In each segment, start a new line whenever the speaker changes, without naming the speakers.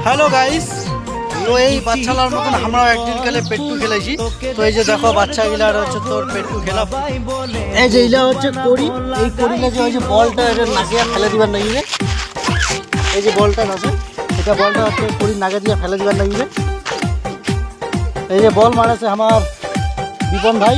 Hello guys, তো এই বাচ্চালার মতন আমরাও একদিন কালে পেট্টু খেলেছি। তো এই যে দেখো বাচ্চাগুলার হচ্ছে তোর পেট্টু খেলা। এই যে এইটা হচ্ছে কড়ি, এই কড়িটা যে ওই যে বলটা এটা নাকিয়া ফেলে দিবার লাগিবে। এই যে বলটা আছে, এটা বলটা হচ্ছে কড়ি নাকে দিয়ে ফেলে দিবার লাগিবে। এই যে বল মারেছে আমার বিপন ভাই।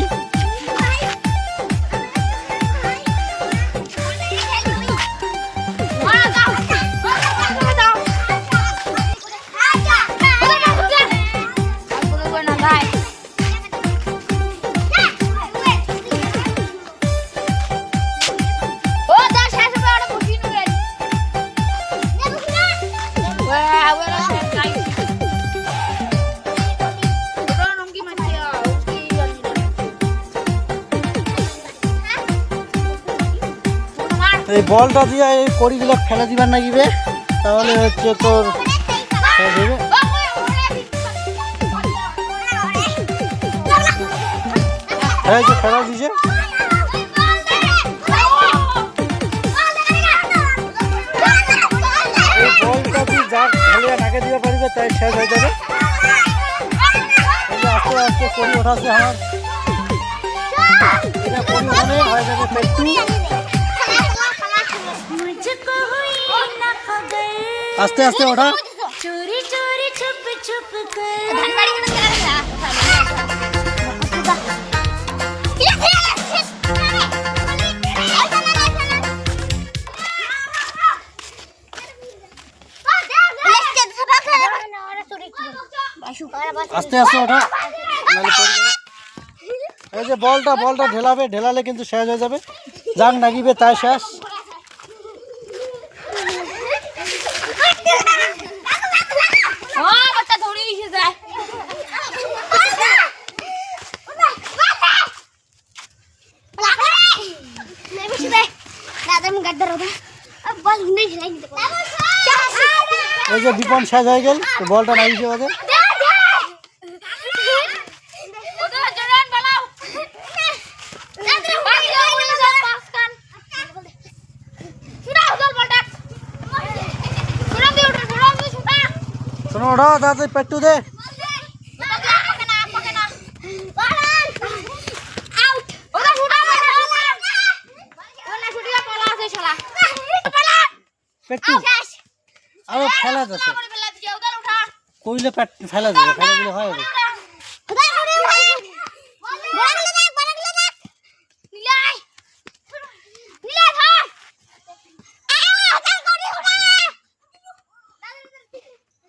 এই বলটা দিয়ে এই কড়িগুলো ফেলে দিবার লাগিবে, তাহলে হচ্ছে তোর এই যে ফেলা দিছে। এই বলটা দিয়ে যা ঢেলে নাকে দিয়ে পারবে তাই শেষ হয়ে যাবে। এই যে আস্তে আস্তে কড়ি ওঠাচ্ছে আমার, এটা কড়ি ওঠানে হয়ে যাবে পেট্টু। আস্তে আস্তে ওঠা।
चोरी चोरी छुप छुप कर
আস্তে আস্তে ওঠা। এই যে বলটা ঢেলাবে, ঢেলালে কিন্তু শেষ হয়ে যাবে। জাং নাগিবে তাই শেষ। এই যে বিপন শেষ হয়ে গেল, তো বলটা নাগিয়েছে ওদের। শোনো ওঠা, তাড়াতাড়ি পেট্টু দে। পেট্টু আরো ফেলা যাচ্ছে, কইলে পেট ফেলা যাবে, ফেলা দিলে হয়।